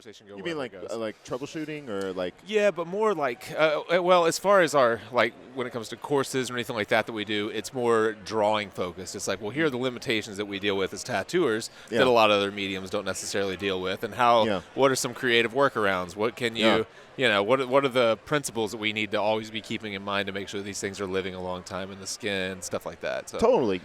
conversation go. You mean like troubleshooting or like? Yeah, but more like, well, as far as our, like, when it comes to courses or anything like that we do, it's more drawing focused. It's like, well, here are the limitations that we deal with as tattooers that a lot of other mediums don't necessarily deal with, and what are some creative workarounds? What can you, what are the principles that we need to always be keeping in mind to make sure these things are living a long time in the skin, stuff like that. So. Totally.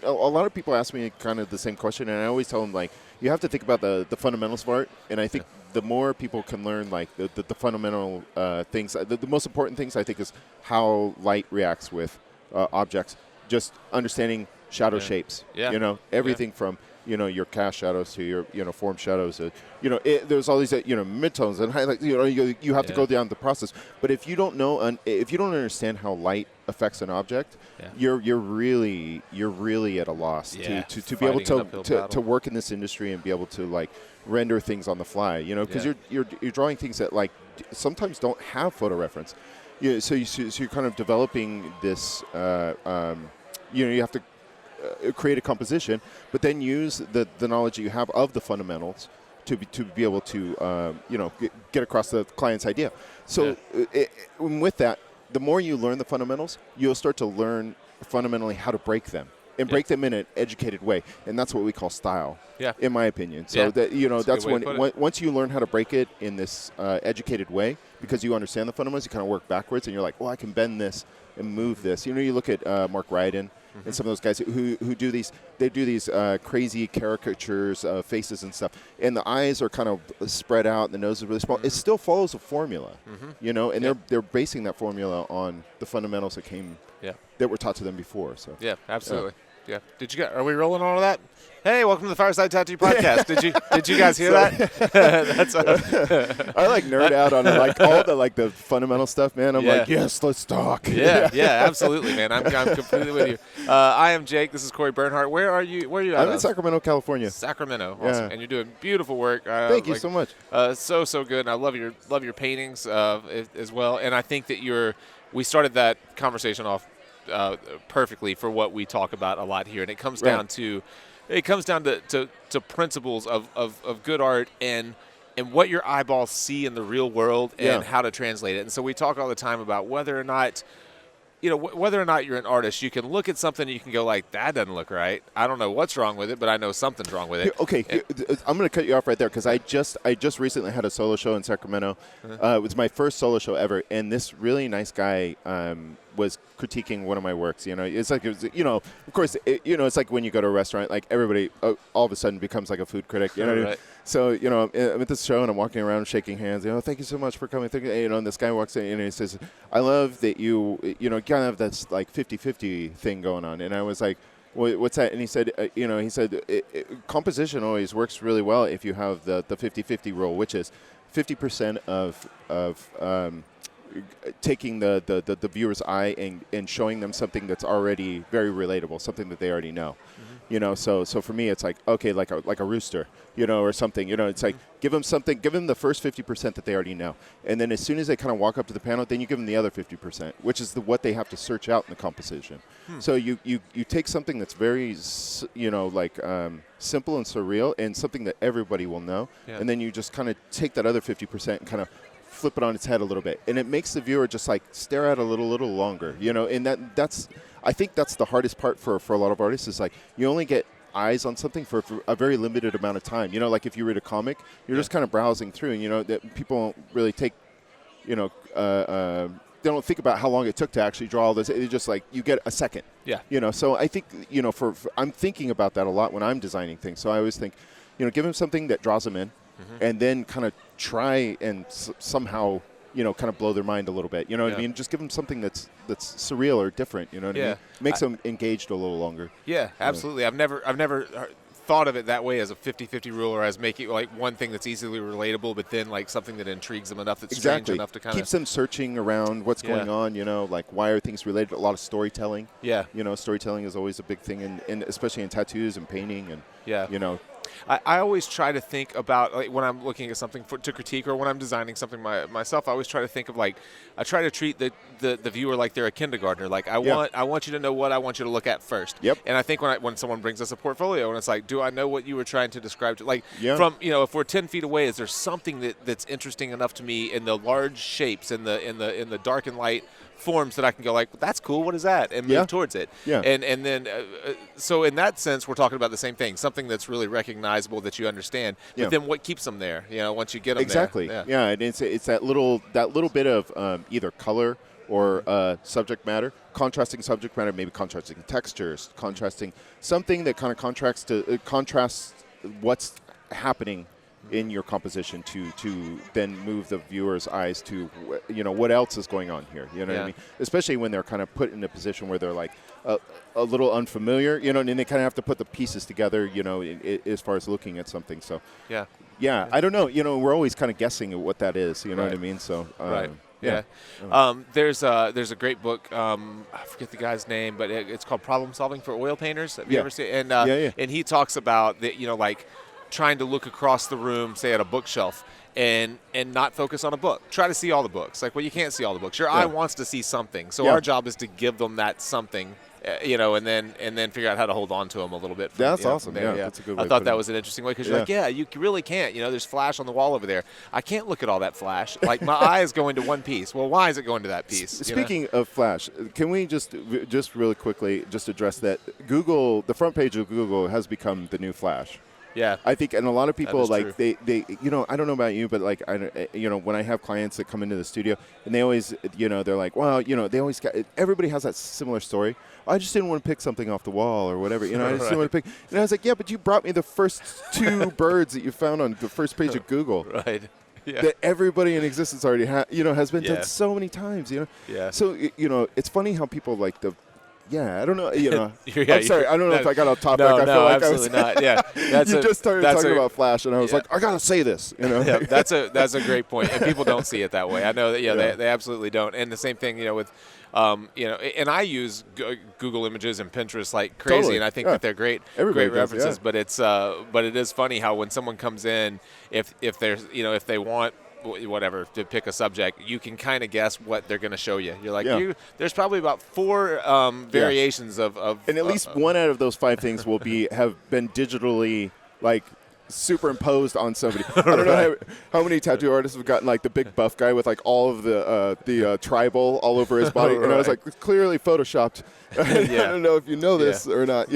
A lot of people ask me kind of the same question, and I always tell them, like, you have to think about the fundamentals of art, and I think the more people can learn, like, the fundamental things, the most important things, I think, is how light reacts with objects, just understanding shadow shapes, everything from, your cast shadows to your form shadows. There's all these, midtones and highlights. You have to go down the process. But if you don't know, if you don't understand how light affects an object, you're really at a loss to be able to work in this industry and be able to, like, render things on the fly. Because you're drawing things that, like, sometimes don't have photo reference. So you're kind of developing this. You have to create a composition, but then use the knowledge that you have of the fundamentals to be able to get across the client's idea. So with that, the more you learn the fundamentals, you'll start to learn fundamentally how to break them and break them in an educated way, and that's what we call style. In my opinion. So that's when once you learn how to break it in this educated way, because you understand the fundamentals, you kind of work backwards, and you're like, well, I can bend this and move this. You look at Mark Ryden. And some of those guys who do these, they do these crazy caricatures of faces and stuff, and the eyes are kind of spread out, and the nose is really small. It still follows a formula, and they're basing that formula on the fundamentals that were taught to them before. So absolutely. Are we rolling on all that? Hey, welcome to the Fireside Tattoo Podcast. Did you guys hear that? That's I like nerd out on like all the fundamental stuff, man. I'm like, yes, let's talk. Yeah, absolutely, man. I'm completely with you. I am Jake. This is Corey Bernhardt. Where are you? Where are you at? I'm in Sacramento, California. Sacramento, awesome. And you're doing beautiful work. Thank you so much. So good. And I love your paintings as well. And I think that we started that conversation off perfectly for what we talk about a lot here, and it comes down to principles of good art and what your eyeballs see in the real world and how to translate it. And so we talk all the time about whether or not you're an artist, you can look at something and you can go like, that doesn't look right. I don't know what's wrong with it, but I know something's wrong with it. I'm going to cut you off right there because I just recently had a solo show in Sacramento. It was my first solo show ever, and this really nice guy was critiquing one of my works. It's like, of course, it's like when you go to a restaurant, like everybody all of a sudden becomes like a food critic. You know what I mean? So, I'm at this show and I'm walking around shaking hands. Thank you so much for coming. And this guy walks in and he says, I love that you kind of have this like 50-50 thing going on. And I was like, what's that? And he said, composition always works really well if you have the 50-50 rule, which is 50% of taking the viewer's eye and showing them something that's already very relatable, something that they already know. So for me, it's like, okay, like a rooster, or something, it's like, give them the first 50% that they already know. And then as soon as they kind of walk up to the panel, then you give them the other 50%, which is what they have to search out in the composition. So you take something that's very, simple and surreal and something that everybody will know. And then you just kind of take that other 50% and kind of flip it on its head a little bit. And it makes the viewer just like stare at it a little longer, and I think that's the hardest part for a lot of artists is like you only get eyes on something for a very limited amount of time. Like if you read a comic, you're just kind of browsing through, and that people don't really take, they don't think about how long it took to actually draw all this. It's just like you get a second. So I think I'm thinking about that a lot when I'm designing things. So I always think, give them something that draws them in, and then kind of try and somehow kind of blow their mind a little bit. What I mean? Just give them something that's surreal or different. What I mean? Makes them engaged a little longer. Yeah, absolutely. I've never thought of it that way as a 50-50 rule, or as making like one thing that's easily relatable, but then like something that intrigues them enough that's strange enough to kind of keeps them searching around what's going on. Like why are things related? A lot of storytelling. Storytelling is always a big thing, and especially in tattoos and painting, and I always try to think about, like, when I'm looking at something to critique, or when I'm designing something myself, I always try to think of, like, I try to treat the viewer like they're a kindergartner. Like, I want you to know what I want you to look at first. Yep. And I think when someone brings us a portfolio and it's like, do I know what you were trying to describe? Like, Yeah. from, if we're 10 feet away, is there something that's interesting enough to me in the large shapes, in the dark and light forms, that I can go like, that's cool, what is that, and move towards it. Yeah. And then so in that sense, we're talking about the same thing, something that's really recognizable that you understand. But then what keeps them there? Once you get them exactly. there. Yeah, and it's that little bit of either color or subject matter, contrasting subject matter, maybe contrasting textures, contrasting something that kind of contrasts what's happening in your composition to then move the viewer's eyes to what else is going on here. You know what I mean? Especially when they're kind of put in a position where they're like a little unfamiliar, and they kind of have to put the pieces together, as far as looking at something. So yeah, I don't know. We're always kind of guessing at what that is. You know what I mean? So right. Yeah. There's a great book. I forget the guy's name, but it's called Problem Solving for Oil Painters. Have you ever seen it? And he talks about that, like trying to look across the room, say at a bookshelf, and not focus on a book. Try to see all the books. Like, well, you can't see all the books. Your eye wants to see something. So our job is to give them that something. And then figure out how to hold on to them a little bit. That's awesome. Yeah, that's a good way. I thought that was an interesting way, because you're like, you really can't. There's flash on the wall over there. I can't look at all that flash. Like, my eye is going to one piece. Well, why is it going to that piece? Speaking of flash, can we just really quickly just address that Google, the front page of Google has become the new Flash. Yeah, I think, and a lot of people like true. they I don't know about you, but like when I have clients that come into the studio and they always they're like, well, they always everybody has that similar story. I just didn't want to pick something off the wall or whatever. I just didn't want to pick. And I was like, yeah, but you brought me the first two birds that you found on the first page of Google. Right. Yeah. That everybody in existence already has been done so many times. Yeah. So it's funny how people like the. Yeah, I don't know. Yeah, I'm sorry. I don't know if I got off topic. No, I feel like absolutely not. Yeah, you just started talking about Flash, and I was like, I gotta say this. Yeah, that's a great point, and people don't see it that way. I know that. They absolutely don't. And the same thing, with, and I use Google Images and Pinterest like crazy, Totally. And I think that they're great references. But it is funny how when someone comes in, if there's if they want whatever to pick a subject, you can kind of guess what they're going to show you. You're like, there's probably about 4 variations of and at least one out of those 5 things will have been digitally like superimposed on somebody. I don't know how many tattoo artists have gotten like the big buff guy with like all of the tribal all over his body, and I was like, it's clearly photoshopped. I don't know if you know this or not.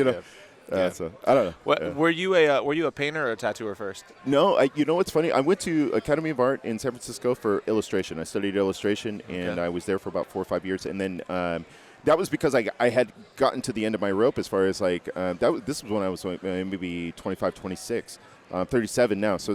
So I don't know. What, were you a painter or a tattooer first? No, you know what's funny? I went to Academy of Art in San Francisco for illustration. I studied illustration, and I was there for about 4 or 5 years. And then that was because I had gotten to the end of my rope as far as like this was when I was maybe 25, 26. 37 now. So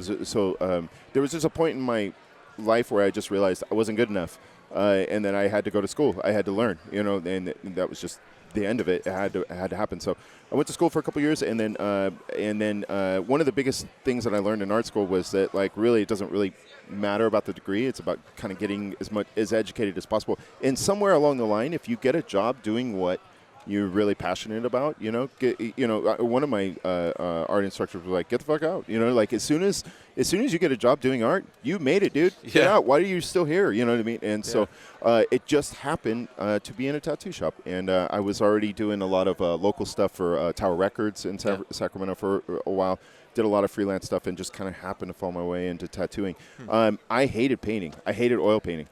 there was just a point in my life where I just realized I wasn't good enough, and then I had to go to school. I had to learn, and that was just the end of it. It had to happen. So I went to school for a couple years, and then one of the biggest things that I learned in art school was that like really it doesn't really matter about the degree. It's about kind of getting as educated as possible. And somewhere along the line, if you get a job doing what you're really passionate about, one of my art instructors was like, get the fuck out, like as soon as you get a job doing art, you made it, dude. Get out. Why are you still here? You know what I mean? And so it just happened to be in a tattoo shop, and I was already doing a lot of local stuff for Tower Records in Sacramento for a while. Did a lot of freelance stuff, and just kind of happened to fall my way into tattooing. I hated painting. I hated oil painting,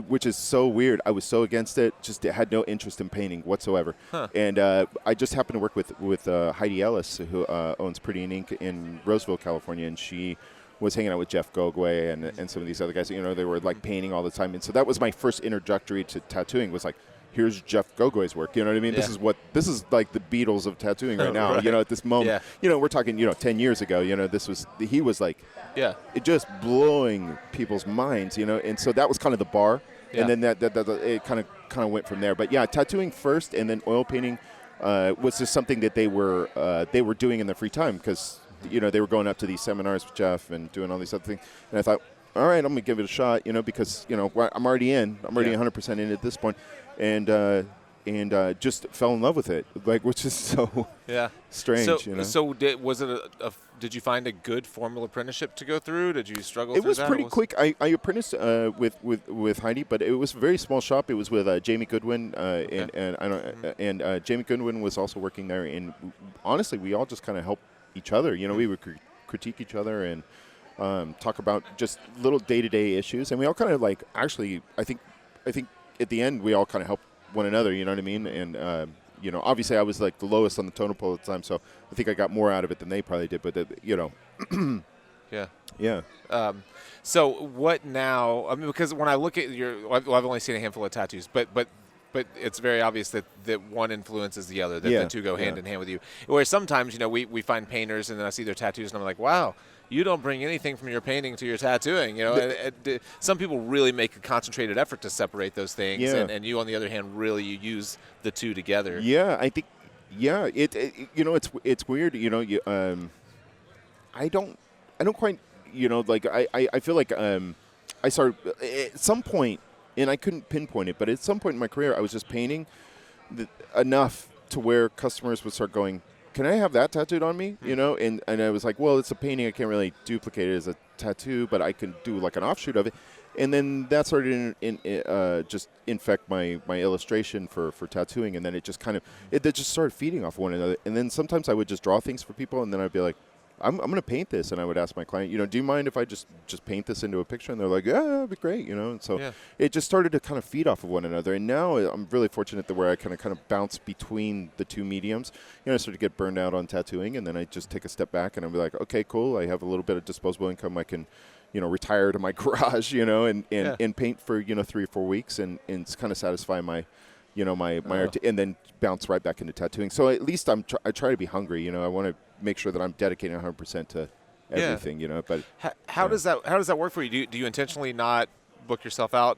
which is so weird. I was so against it, just had no interest in painting whatsoever. And I just happened to work with Heidi Ellis, who owns Pretty in Ink in Roseville, California, and she was hanging out with Jeff Gogwe and some of these other guys. They were like painting all the time. And so that was my first introductory to tattooing, was like, here's Jeff Gogwe's work. You know what I mean? Yeah. This is like the Beatles of tattooing right now. At this moment, we're talking, 10 years ago, he was like, it just blowing people's minds, and so that was kind of the bar. And then that it kind of went from there. But yeah, tattooing first, and then oil painting was just something that they were doing in their free time, because, they were going up to these seminars with Jeff and doing all these other things. And I thought, all right, I'm going to give it a shot, because, I'm already in. I'm already 100% in at this point. And just fell in love with it, like, which is so strange. So was it did you find a good formal apprenticeship to go through? Did you struggle? It through was that? pretty quick. I apprenticed with Heidi, but it was a very small shop. It was with Jamie Goodwin, and Jamie Goodwin was also working there. And honestly, we all just kind of helped each other. You know, we would critique each other and talk about just little day-to-day issues. And we all kind of like actually, I think at the end we all kind of helped one another. You know what I mean? And you know, obviously I was like the lowest on the totem pole at the time, so I think I got more out of it than they probably did. But you know, yeah. So what now? I mean, because when I look at I've only seen a handful of tattoos, but it's very obvious that one influences the other, that the two go hand in hand with you. Whereas sometimes, you know, we find painters and then I see their tattoos and I'm like, wow, you don't bring anything from your painting to your tattooing. You know, some people really make a concentrated effort to separate those things, and you, on the other hand, really you use the two together. Yeah, I think. Yeah, it you know, it's weird. You know, I don't quite. You know, like I feel like I started at some point, and I couldn't pinpoint it, but at some point in my career, I was just painting enough to where customers would start going, can I have that tattooed on me? You know, and I was like, well, it's a painting. I can't really duplicate it as a tattoo, but I can do like an offshoot of it. And then that started just infect my illustration for tattooing, and then it just kind of it just started feeding off one another. And then sometimes I would just draw things for people, and then I'd be like, I'm going to paint this, and I would ask my client, you know, do you mind if I just paint this into a picture? And they're like, yeah, that'd be great, you know. And so it just started to kind of feed off of one another. And now I'm really fortunate that where I kind of bounce between the two mediums. You know, I started to get burned out on tattooing, and then I just take a step back, and I'll be like, okay, cool. I have a little bit of disposable income. I can, you know, retire to my garage, you know, and paint for, you know, 3 or 4 weeks, and kind of satisfy my, you know, my art, and then bounce right back into tattooing. So at least I try to be hungry, you know. I want to make sure that I'm dedicating 100% to everything, you know. But how does that work for you? Do you intentionally not book yourself out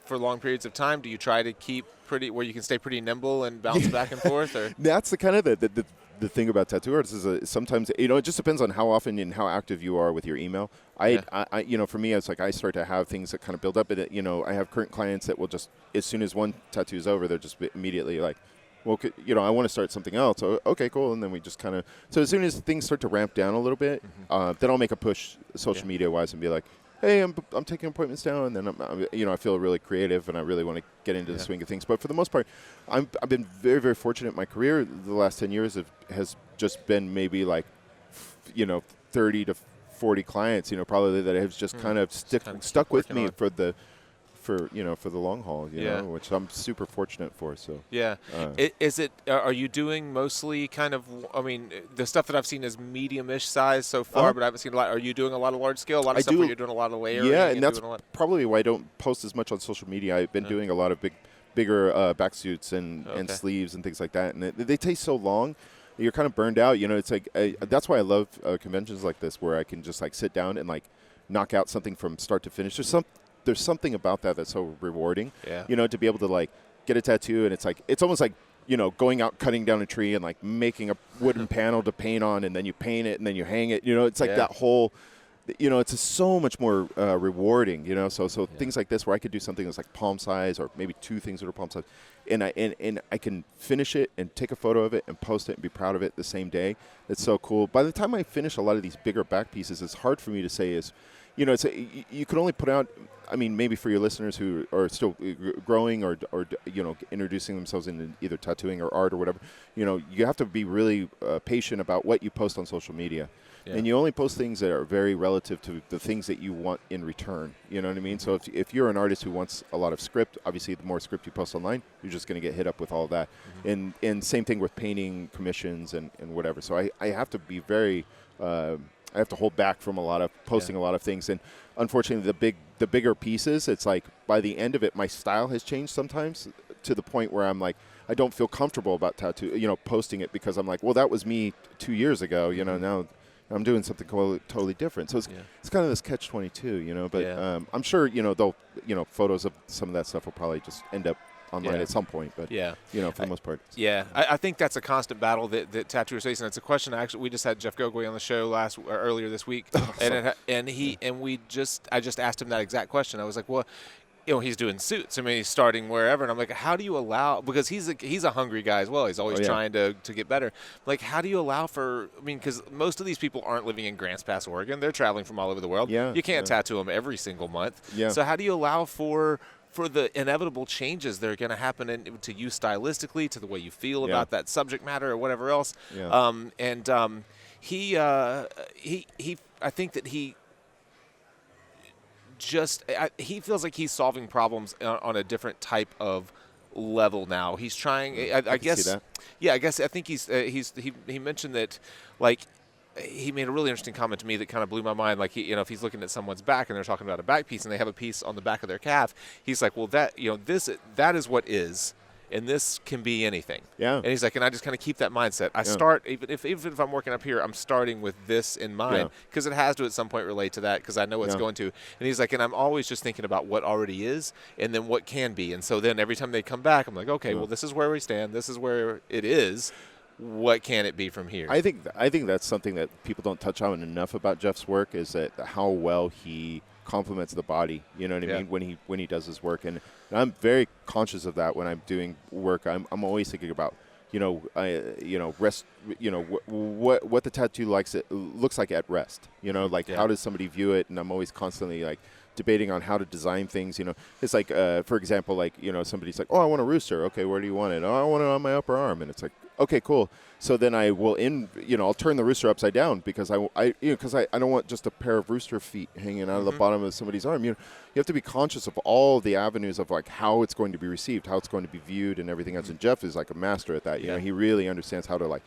for long periods of time? Do you try to keep where you can stay pretty nimble and bounce back and forth? Or that's the kind of the thing about tattoo artists is sometimes, you know, it just depends on how often and how active you are with your email. I you know, for me, it's like I start to have things that kind of build up. And you know, I have current clients that will just, as soon as one tattoo is over, they're just immediately like, well, you know, I want to start something else. So, okay, cool. And then we just kind of, so as soon as things start to ramp down a little bit, then I'll make a push social media wise and be like, hey, I'm taking appointments now, and then you know, I feel really creative and I really want to get into the swing of things. But for the most part, I've been very, very fortunate. My career the last 10 years has just been maybe like, you know, 30 to 40 clients, you know, probably that have just kind of stuck with me for the long haul, you know, which I'm super fortunate for. So are you doing mostly kind of, I mean, the stuff that I've seen is medium-ish size so far, but I haven't seen a lot. Are you doing a lot of large scale, a lot of stuff where you're doing a lot of layering? Yeah, and that's probably why I don't post as much on social media. I've been doing a lot of bigger back suits and sleeves and things like that, and they take so long. You're kind of burned out, you know. It's like that's why I love conventions like this, where I can just like sit down and like knock out something from start to finish. There's something about that that's so rewarding, you know, to be able to like get a tattoo, and it's almost like, you know, going out cutting down a tree and like making a wooden panel to paint on, and then you paint it and then you hang it, you know. It's like that whole, you know, it's so much more rewarding, you know. So things like this where I could do something that's like palm size, or maybe 2 things that are palm size, and I can finish it and take a photo of it and post it and be proud of it the same day. It's so cool. By the time I finish a lot of these bigger back pieces, it's hard for me to say is, you know, you can only put out, I mean, maybe for your listeners who are still growing or you know, introducing themselves into either tattooing or art or whatever, you know, you have to be really patient about what you post on social media. And you only post things that are very relative to the things that you want in return. You know what I mean? So if you're an artist who wants a lot of script, obviously the more script you post online, you're just going to get hit up with all that. And same thing with painting commissions and whatever. So I have to be very I have to hold back from a lot of posting a lot of things. And unfortunately, the bigger pieces, it's like by the end of it, my style has changed sometimes to the point where I'm like, I don't feel comfortable about tattoo, you know, posting it, because I'm like, well, that was me 2 years ago, you know, now I'm doing something totally different. So it's kind of this catch-22, you know. But I'm sure, you know, photos of some of that stuff will probably just end up online at some point. But you know, for the most part. I think that's a constant battle that tattooers face, and it's a question. Actually, we just had Jeff Gogway on the show earlier this week, I just asked him that exact question. I was like, well, he's doing suits. I mean, he's starting wherever, and I'm like, how do you allow? Because he's a hungry guy as well. He's always trying to get better. Like, how do you allow for? I mean, because most of these people aren't living in Grants Pass, Oregon. They're traveling from all over the world. Yeah, you can't tattoo them every single month. Yeah. So how do you allow for the inevitable changes that are going to happen to you stylistically, to the way you feel about that subject matter or whatever else? Yeah. He I think that he feels like he's solving problems on a different type of level now. He's trying. I guess. See that. Yeah, I think he mentioned that, like, he made a really interesting comment to me that kind of blew my mind. Like, if he's looking at someone's back and they're talking about a back piece and they have a piece on the back of their calf, he's like, well, that is what is. And this can be anything. Yeah. And he's like, and I just kind of keep that mindset. I start, even if I'm working up here, I'm starting with this in mind, because it has to at some point relate to that, because I know it's going to. And he's like, and I'm always just thinking about what already is and then what can be. And so then every time they come back, I'm like, okay, well, this is where we stand. This is where it is. What can it be from here? I think that's something that people don't touch on enough about Jeff's work, is that how well he complements the body. You know what I mean? When he does his work, and I'm very conscious of that when I'm doing work. I'm always thinking about rest. What the tattoo looks like at rest. How does somebody view it? And I'm always constantly like debating on how to design things. It's like for example, somebody's like, oh, I want a rooster. Okay, where do you want it? Oh, I want it on my upper arm. And it's like, okay, cool. So then I will I'll turn the rooster upside down, because I don't want just a pair of rooster feet hanging out of the bottom of somebody's arm. You have to be conscious of all the avenues of like how it's going to be received, how it's going to be viewed, and everything else. And Jeff is like a master at that. He really understands how to like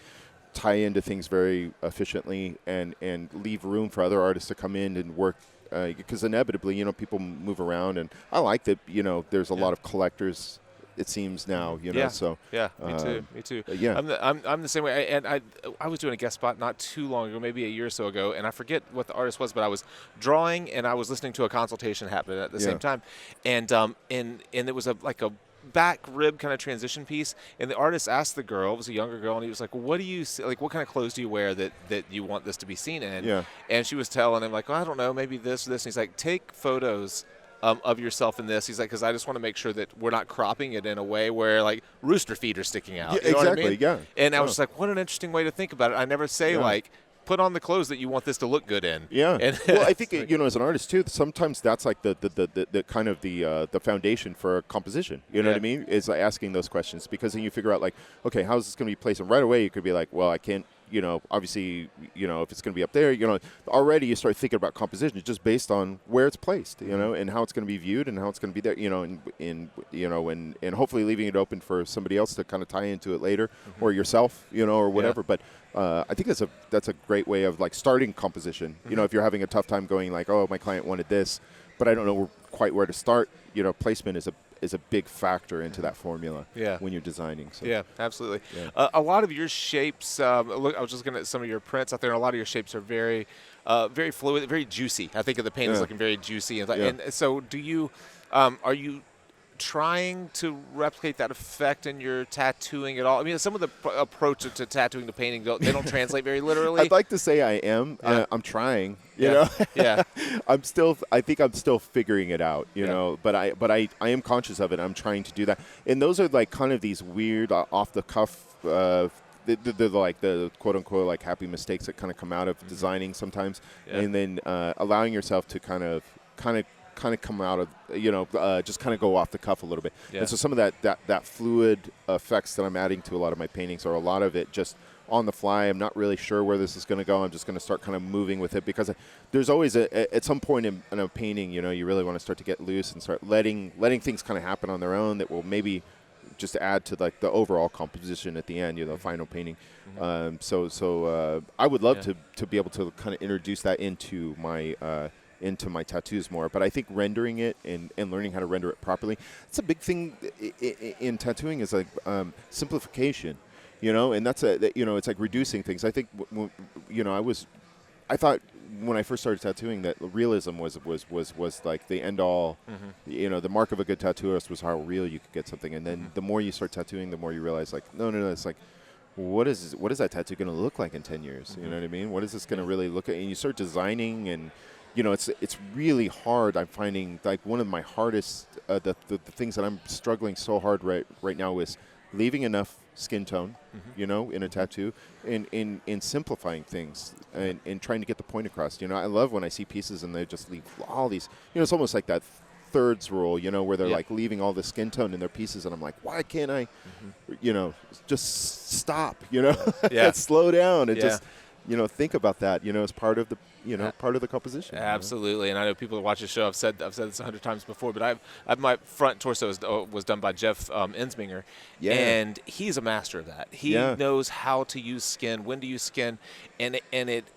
tie into things very efficiently and leave room for other artists to come in and work. Because inevitably, people move around, and I like that. There's a lot of collectors, it seems now, So me too. I'm the same way. And I was doing a guest spot not too long ago, maybe a year or so ago, and I forget what the artist was, but I was drawing and I was listening to a consultation happening at the same time, and it was a back rib kind of transition piece, and the artist asked the girl, it was a younger girl, and he was like, what do you like, what kind of clothes do you wear that you want this to be seen in? And she was telling him, like, well, I don't know, maybe this. And he's like, take photos of yourself in this. He's like, because I just want to make sure that we're not cropping it in a way where like rooster feet are sticking out. Yeah, you know exactly. What I mean? Yeah. And I was just like, what an interesting way to think about it. I never say like, put on the clothes that you want this to look good in. Yeah. And well, I think as an artist too, sometimes that's like the kind of the foundation for a composition. You know what I mean? Is like asking those questions, because then you figure out like, okay, how is this going to be placed? And right away you could be like, well, I can't. Obviously, if it's going to be up there, already you start thinking about composition just based on where it's placed, and how it's going to be viewed and how it's going to be there, and hopefully leaving it open for somebody else to kind of tie into it later, or yourself, or whatever. But I think that's a great way of like starting composition. If you're having a tough time going like, oh, my client wanted this, but I don't know quite where to start, placement is a big factor into that formula when you're designing. So. Yeah, absolutely. Yeah. A lot of your shapes, look, I was just looking at some of your prints out there, and a lot of your shapes are very very fluid, very juicy. I think of the paint as looking very juicy. And so do you, are you trying to replicate that effect in your tattooing at all? I mean, some of the approach to tattooing to painting, they don't translate very literally. I'd like to say I am. I'm trying. You know. Yeah. I think I'm still figuring it out. You know. But I am conscious of it. I'm trying to do that. And those are like kind of these weird off the cuff. They're like the quote unquote like happy mistakes that kind of come out of designing sometimes, and then allowing yourself to kind of come out of, just kind of go off the cuff a little bit. Yeah. And so some of that fluid effects that I'm adding to a lot of my paintings, or a lot of it just on the fly. I'm not really sure where this is going to go. I'm just going to start kind of moving with it, because there's always at some point in a painting, you really want to start to get loose and start letting things kind of happen on their own that will maybe just add to like the overall composition at the end, the final painting. So I would love to be able to kind of introduce that into my tattoos more, but I think rendering it and learning how to render it properly, it's a big thing in tattooing, is like simplification, and that's it's like reducing things. I think I thought when I first started tattooing that realism was like the end all. The mark of a good tattooist was how real you could get something, and then the more you start tattooing, the more you realize like no, it's like, what is that tattoo going to look like in 10 years? You know what I mean? What is this going to really look at? And you start designing it's really hard. I'm finding like one of my hardest, the things that I'm struggling so hard right now is leaving enough skin tone, in a tattoo, and in simplifying things and trying to get the point across. I love when I see pieces and they just leave all these, it's almost like that thirds rule, where they're like leaving all the skin tone in their pieces, and I'm like, why can't I, just stop, slow down and just, think about that, as part of the, part of the composition. Absolutely, and I know people that watch the show. I've said this 100 times before, but I've my front torso was done by Jeff Ensminger, and he's a master of that. He knows how to use skin, when to use skin, and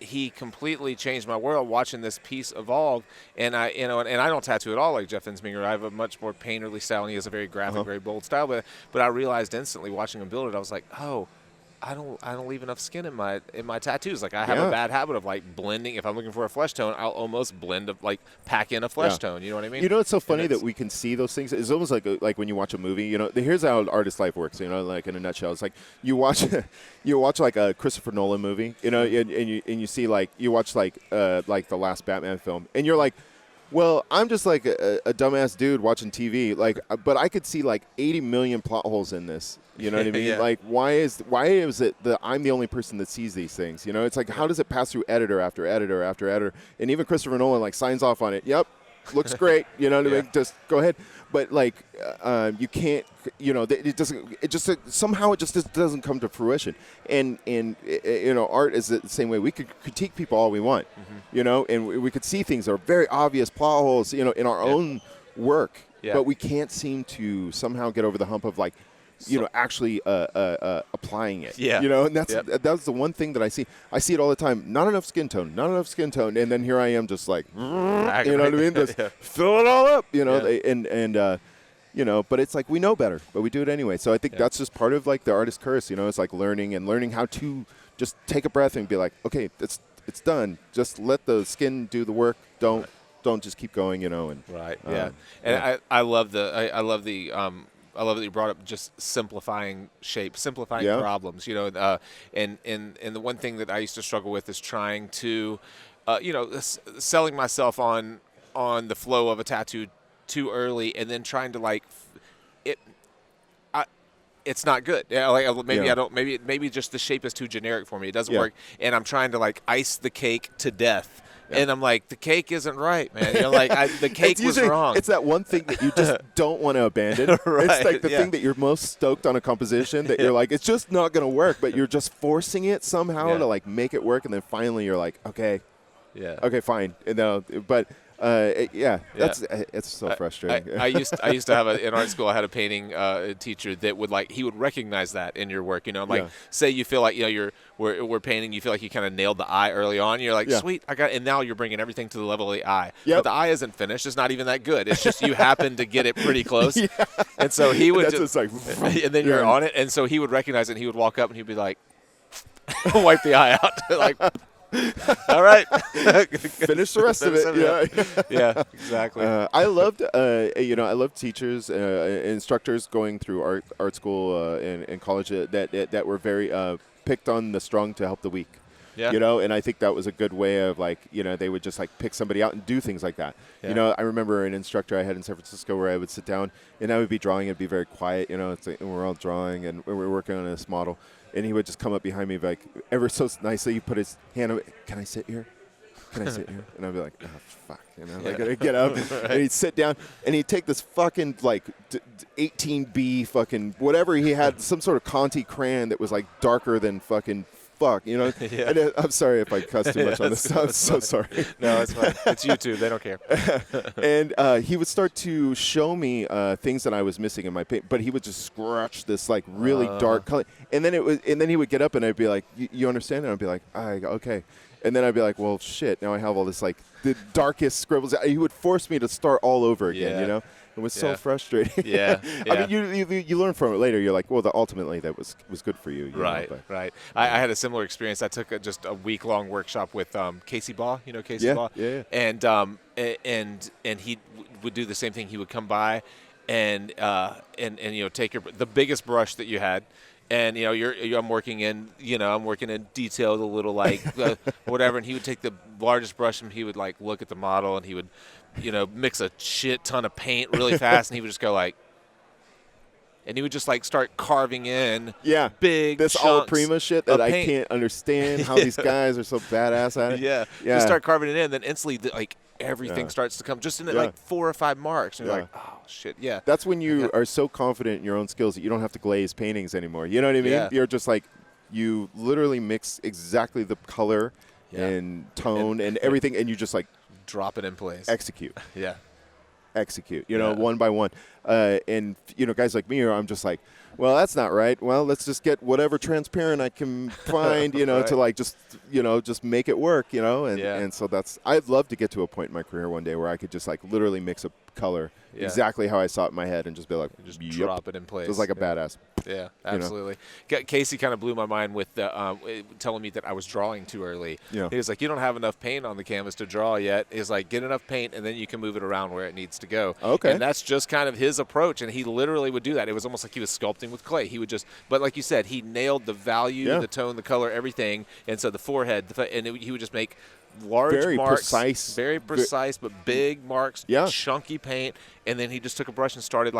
he completely changed my world watching this piece evolve. And I don't tattoo at all like Jeff Ensminger. I have a much more painterly style, and he has a very graphic, very bold style. But I realized instantly watching him build it, I was like, oh, I don't leave enough skin in my tattoos. Like I have a bad habit of like blending. If I'm looking for a flesh tone, I'll almost pack in a flesh tone. You know what I mean? It's so funny that we can see those things. It's almost like when you watch a movie. Here's how artist life works. Like in a nutshell, it's like you watch like a Christopher Nolan movie. And you see you watch like the last Batman film, and you're like, well, I'm just like a dumbass dude watching TV, but I could see like 80 million plot holes in this. You know what I mean? Like, why is it that I'm the only person that sees these things? It's like, how does it pass through editor after editor after editor? And even Christopher Nolan like signs off on it. Yep, looks great. You know what I mean? Just go ahead. But like, you can't. It doesn't. It just somehow it just doesn't come to fruition. And art is the same way. We could critique people all we want. And we could see things that are very obvious plot holes. In our own work, but we can't seem to somehow get over the hump of like, actually applying it. And that's the one thing that I see. I see it all the time. Not enough skin tone. And then here I am just like, you know what I mean? Just fill it all up, but it's like we know better, but we do it anyway. So I think that's just part of like the artist curse, it's like learning how to just take a breath and be like, okay, it's done. Just let the skin do the work. Don't just keep going, and I love that you brought up just simplifying shapes, simplifying problems. And the one thing that I used to struggle with is trying to, selling myself on the flow of a tattoo too early, and then trying to like it. It's not good. Maybe just the shape is too generic for me. It doesn't work, and I'm trying to like ice the cake to death. And I'm like, the cake isn't right, man. The cake was wrong. It's that one thing that you just don't want to abandon. It's like the thing that you're most stoked on a composition that you're like, it's just not going to work, but you're just forcing it somehow to like make it work, and then finally you're like, okay, fine. It's so frustrating. I used to have in art school. I had a painting teacher that he would recognize that in your work. Say you feel like we're painting. You feel like you kind of nailed the eye early on. You're like, sweet, I got it. And now you're bringing everything to the level of the eye. But the eye isn't finished. It's not even that good. It's just you happen to get it pretty close. And so he would just like, and then you're on it. And so he would recognize it. And he would walk up and he'd be like, wipe the eye out, like. All right, finish the rest of it. Yeah, exactly. I loved teachers, instructors going through art school and college that were very picked on the strong to help the weak. And I think that was a good way of they would just pick somebody out and do things like that. I remember an instructor I had in San Francisco where I would sit down and I would be drawing. It'd be very quiet, and we're all drawing and we're working on this model. And he would just come up behind me, ever so nicely, put his hand on me. Can I sit here? Can I sit here? And I'd be like, oh, fuck. I got to get up. And he'd sit down, and he'd take this fucking, 18B fucking whatever he had, some sort of Conti crayon that was, darker than fucking fuck, And I'm sorry if I cuss too much on this. I'm so sorry. No, it's fine. It's YouTube. They don't care. And he would start to show me things that I was missing in my paint, but he would just scratch this really dark color, and then he would get up and I'd be like, "You understand?" And I'd be like, "Okay." And then I'd be like, well, shit, now I have all this, the darkest scribbles. He would force me to start all over again, It was so frustrating. I mean, you learn from it later. You're like, well, ultimately that was good for you. Right. I had a similar experience. I took just a week-long workshop with Casey Baugh. You know Casey Baugh? Yeah. And he would do the same thing. He would come by and take the biggest brush that you had, And I'm working in detail, the little whatever. And he would take the largest brush and he would like look at the model and he would, mix a shit ton of paint really fast and he would just go like. And he would just like start carving in big this chunks all prima shit that I paint. can't understand how these guys are so badass at it. Yeah. Just start carving it in, then instantly everything starts to come just in like 4 or 5 marks. And you're like, oh shit, yeah. That's when you are so confident in your own skills that you don't have to glaze paintings anymore. You know what I mean? Yeah. You're just like, you literally mix exactly the color and tone and everything, and you just like drop it in place. Execute. Execute, one by one. And, guys like me, I'm just like, well, that's not right. Well, let's just get whatever transparent I can find, right. to like just make it work, And so I'd love to get to a point in my career one day where I could just like literally mix a color exactly how I saw it in my head and just be like, just drop it in place. Just like a badass. Yeah, absolutely. Casey kind of blew my mind with telling me that I was drawing too early. Yeah. He was like, you don't have enough paint on the canvas to draw yet. He's like, get enough paint and then you can move it around where it needs to go. Okay. And that's just kind of his approach. And he literally would do that. It was almost like he was sculpting with clay. He would just, but like you said, he nailed the value, the tone, the color, everything. And so the forehead, he would just make large marks, very precise, but big marks, chunky paint, and then he just took a brush and started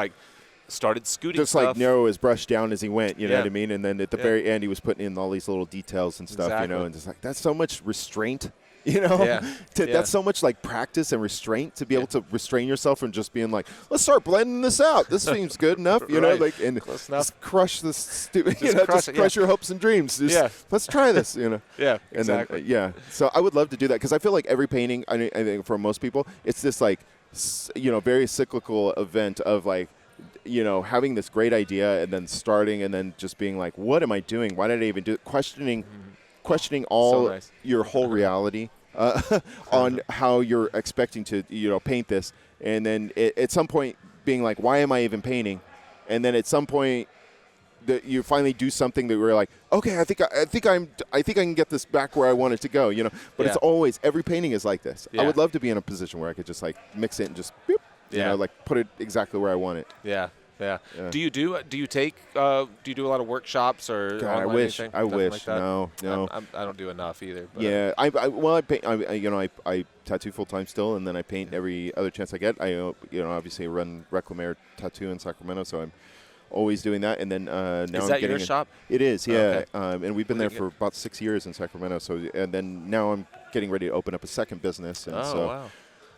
scooting just stuff. Like narrow his brush down as he went, you know what I mean? And then at the very end, he was putting in all these little details and stuff, and just like, that's so much restraint, That's so much like practice and restraint to be able to restrain yourself from just being like, let's start blending this out. This seems good enough, and just crush this stupid, crush your hopes and dreams. Let's try this, Yeah, exactly. And then, so I would love to do that because I feel like every painting, I think for most people, it's this like, very cyclical event of like, having this great idea and then starting and then just being like, what am I doing? Why did I even do it? Questioning all your whole reality on how you're expecting to, paint this. And then at some point being like, why am I even painting? And then at some point that you finally do something that we're like, okay, I think I can get this back where I want it to go, But it's always, every painting is like this. I would love to be in a position where I could just like mix it and just, boop, like put it exactly where I want it. Yeah. Do you do a lot of workshops or God, I wish. Like no. I don't do enough either. But I paint. I tattoo full time still, and then I paint every other chance I get. I obviously run Reclamaire Tattoo in Sacramento, so I'm always doing that. And then now is I'm that getting your shop? It is, yeah. Okay. And we've been there for about 6 years in Sacramento. So and then now I'm getting ready to open up a second business. And wow.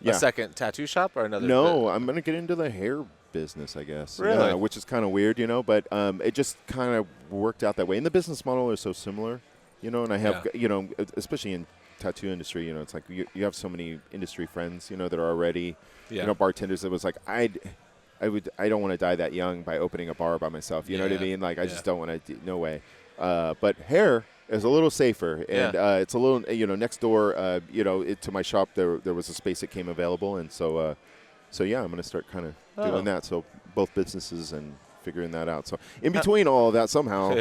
A second tattoo shop or another? No, I'm going to get into the hair business, I guess. Really? Which is kind of weird, but it just kind of worked out that way. And the business model is so similar, and I have, especially in tattoo industry, it's like you have so many industry friends, that are already, bartenders that was like, I don't want to die that young by opening a bar by myself. You know what I mean? Like, I just don't want to, no way. But hair is a little safer, and it's a little, next door, to my shop, there was a space that came available, and so I'm going to start kind of doing that. So both businesses and figuring that out. So in between all of that, somehow,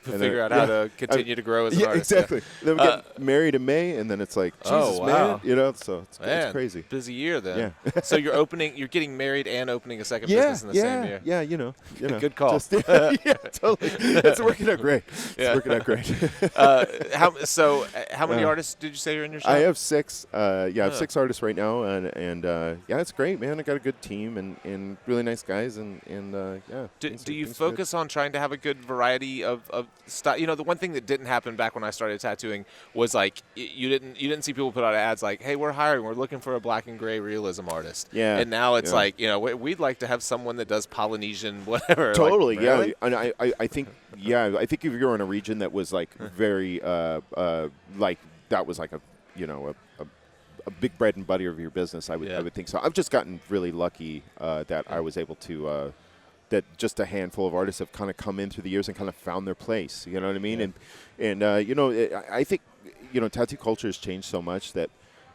figure out how to continue to grow as an artist. Exactly. Then we get married in May, and then it's like, Jesus, man, so it's crazy. Busy year then. Yeah. So you're getting married and opening a second business in the same year. Yeah, Good call. Totally. It's working out great. It's working out great. How many artists did you say you're in your shop? I have 6. I have 6 artists right now, and it's great, man. I got a good team and really nice guys, and Do you focus on trying to have a good variety of style? The one thing that didn't happen back when I started tattooing was like you didn't see people put out ads like, hey, we're hiring, we're looking for a black and gray realism artist. Yeah. And now it's like, we'd like to have someone that does Polynesian whatever. Totally. Like, really? And I think if you're in a region that was like very like that was like a big bread and butter of your business, I would think so. I've just gotten really lucky that I was able to that just a handful of artists have kind of come in through the years and kind of found their place. You know what I mean? Yeah. I think tattoo culture has changed so much that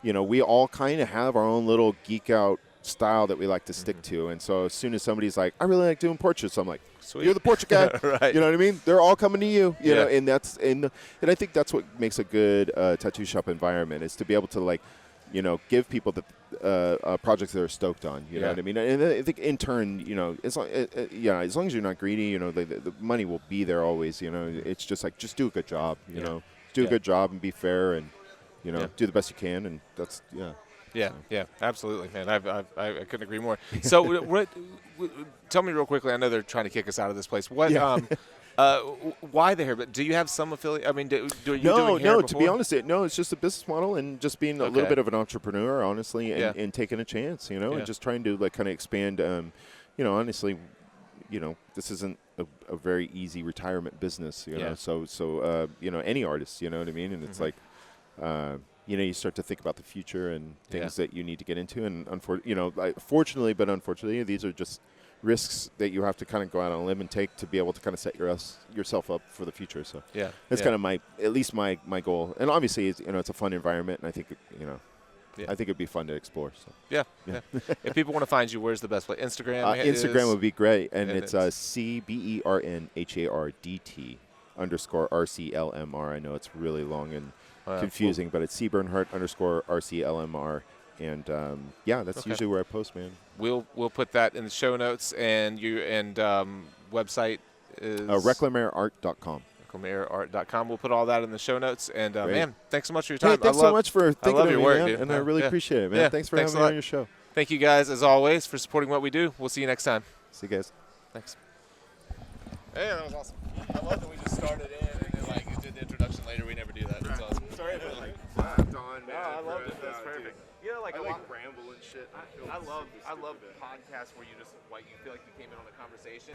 we all kind of have our own little geek out style that we like to stick to. And so as soon as somebody's like, I really like doing portraits, I'm like, sweet. You're the portrait guy. Right. You know what I mean? They're all coming to you. You know, and I think that's what makes a good tattoo shop environment is to be able to like give people the projects they're stoked on. You know what I mean? And I think in turn, as long as you're not greedy, the money will be there always. It's just like just do a good job. Do a good job and be fair, and do the best you can, and that's Yeah, absolutely, man. I couldn't agree more. So, tell me real quickly. I know they're trying to kick us out of this place. What? Why the hair? But do you have some affiliate? I mean, do you doing hair No. before? To be honest, it's just a business model and just being a little bit of an entrepreneur, honestly, and taking a chance, and just trying to kind of expand. Honestly, this isn't a very easy retirement business, So any artist, you know what I mean, and it's like. You start to think about the future and things that you need to get into. And, fortunately, but unfortunately, these are just risks that you have to kind of go out on a limb and take to be able to kind of set yourself up for the future. So that's kind of at least my goal. And obviously, it's a fun environment, and I think, I think it'd be fun to explore. So. Yeah. If people want to find you, where's the best place? Instagram? Instagram would be great. And it's CBERNHARDT _RCLMR. I know it's really long and confusing, but it's Bernhardt _RCLMR, and that's usually where I post, man. We'll put that in the show notes, and website is reclamareart.com. reclamareart.com. We'll put all that in the show notes, and man, thanks so much for your time. Hey, thanks so much for thinking of me, work, man, dude. and I really appreciate it, man. Thanks for having me on your show. Thank you guys, as always, for supporting what we do. We'll see you next time. See you guys. Thanks. Hey, that was awesome. I love that we just started in and then did the introduction later. We never do that. It's awesome. Sorry, but on, man. I love it. That's perfect. I ramble and shit. I love podcasts where you feel like you came in on a conversation.